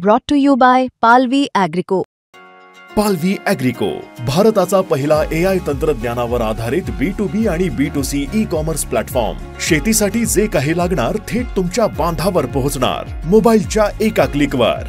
Brought to you by Palvi Agrico. पालवी ॲग्रिको, भारताचा पहिला AI तंत्रज्ञानावर आधारित B2B आणि B2C ई-कॉमर्स प्लॅटफॉर्म. शेतीसाठी जे काही लागणार थेट तुमच्या बांधावर पोहोचणार, मोबाईलच्या एका क्लिकवर.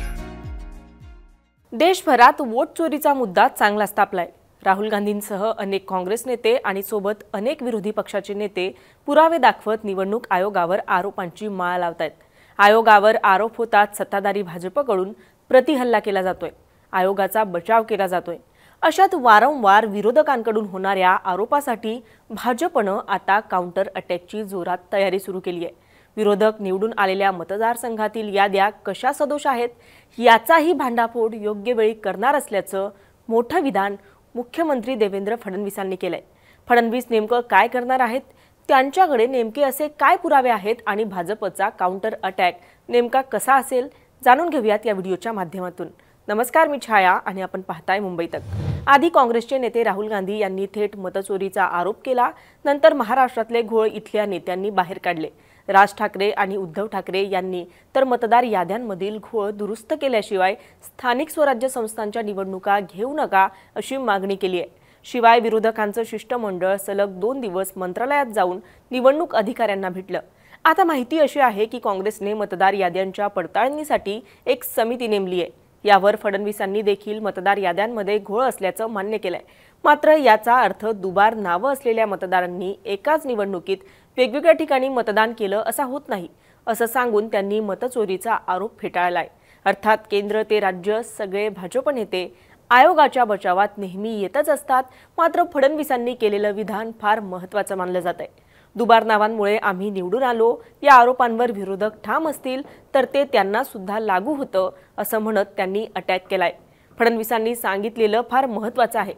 देशभरात वोट चोरीचा मुद्दा चांगलाच तापलाय. राहुल गांधींसह अनेक काँग्रेस नेते आणि सोबत अनेक विरोधी पक्षाचे नेते पुरावे दाखवत निवडणूक आयोगावर आरोपांची माळ लावतायत. आयोगावर आरोप होतात सत्ताधारी भाजपकडून प्रतिहल्ला केला जातोय, आयोगाचा बचाव केला जातोय. अशात वारंवार विरोधकांकडून होणाऱ्या आरोपासाठी भाजपनं आता काउंटर अटॅकची जोरात तयारी सुरू केली आहे. विरोधक निवडून आलेल्या मतदारसंघातील याद्या कशा सदोष आहेत याचाही भांडाफोड योग्य वेळी करणार असल्याचं मोठं विधान मुख्यमंत्री देवेंद्र फडणवीसांनी केलंय. फडणवीस नेमकं काय करणार आहेत, त्यांच्याकडे नेमके असे काय पुरावे आहेत आणि भाजपचा काउंटर अटॅक नेमका कसा असेल, जाणून घेऊयात या व्हिडिओच्या माध्यमातून. नमस्कार, मी छाया आणि आपण पाहताय मुंबई तक. आधी काँग्रेसचे नेते राहुल गांधी यांनी थेट मतचोरीचा आरोप केला. नंतर महाराष्ट्रातले घोळ इथल्या नेत्यांनी बाहेर काढले. राज ठाकरे आणि उद्धव ठाकरे यांनी तर मतदार याद्यांमधील घोळ दुरुस्त केल्याशिवाय स्थानिक स्वराज्य संस्थांच्या निवडणुका घेऊ नका अशी मागणी केली आहे. शिवाय विरोधकांचं शिष्टमंडळ सलग 2 दिवस मंत्रालयात जाऊन निवडणूक अधिकाऱ्यांना भेटलं. आता माहिती अशी आहे की काँग्रेसने मतदार याद्यांच्या पडताळणीसाठी एक समिती नेमली आहे. यावर फडणवीसांनी देखील मतदार याद्यांमध्ये घोळ असल्याचं मान्य केलंय. मात्र याचा अर्थ दुबार नावं असलेल्या मतदारांनी एकाच निवडणुकीत वेगवेगळ्या ठिकाणी मतदान केलं असा होत नाही, असं सांगून त्यांनी मतचोरीचा आरोप फेटाळलाय. अर्थात केंद्र ते राज्य सगळे भाजप नेते आयोगाच्या बचावात नेहमी येतच असतात. मात्र फडणवीसांनी केलेलं विधान फार महत्त्वाचं मानलं जात आहे. दुबार नावांमुळे आम्ही निवडून आलो या आरोपांवर विरोधक ठाम असतील तर ते त्यांना सुद्धा लागू होतं असं म्हणत त्यांनी अटॅक केलाय. फडणवीसांनी सांगितलेलं फार महत्त्वाचं आहे.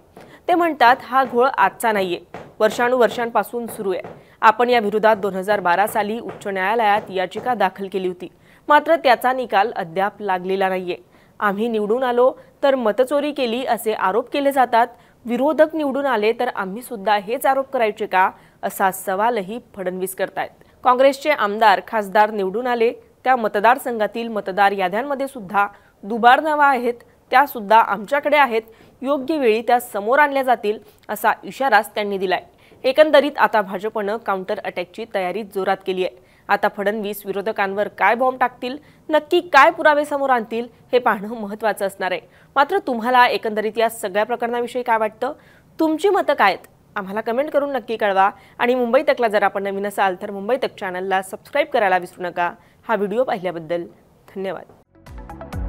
ते म्हणतात, हा घोळ आजचा नाहीये, वर्षानुवर्षांपासून सुरू आहे. आपण या विरोधात 2012 साली उच्च न्यायालयात याचिका दाखल केली होती. मात्र त्याचा निकाल अद्याप लागलेला नाहीये. आम्ही निवडून आलो तर मतचोरी केली असे आरोप केले जातात. विरोधक निवडून आले तर आम्ही सुद्धा हेच आरोप करायचे का, असा सवालही फडणवीस करतायत. काँग्रेसचे आमदार खासदार निवडून आले, त्या मतदारसंघातील मतदार याद्यांमध्ये सुद्धा दुबार नावं आहेत, त्या सुद्धा आमच्याकडे आहेत. योग्य वेळी त्या समोर आणल्या जातील असा इशाराच त्यांनी दिलाय. एकंदरीत आता भाजपनं काउंटर अटॅकची तयारी जोरात केली आहे. आता फडणवीस विरोधकांवर काय बॉम्ब टाकतील, नक्की काय पुरावे समोर आणतील हे पाहणं महत्त्वाचं असणार आहे. मात्र तुम्हाला एकंदरीत या सगळ्या प्रकरणाविषयी काय वाटतं, तुमची मतं काय आहेत, आम्हाला कमेंट करून नक्की कळवा. आणि मुंबई तकला जर आपण नवीन असाल तर मुंबई तक चॅनलला सबस्क्राईब करायला विसरू नका. हा व्हिडिओ पाहिल्याबद्दल धन्यवाद.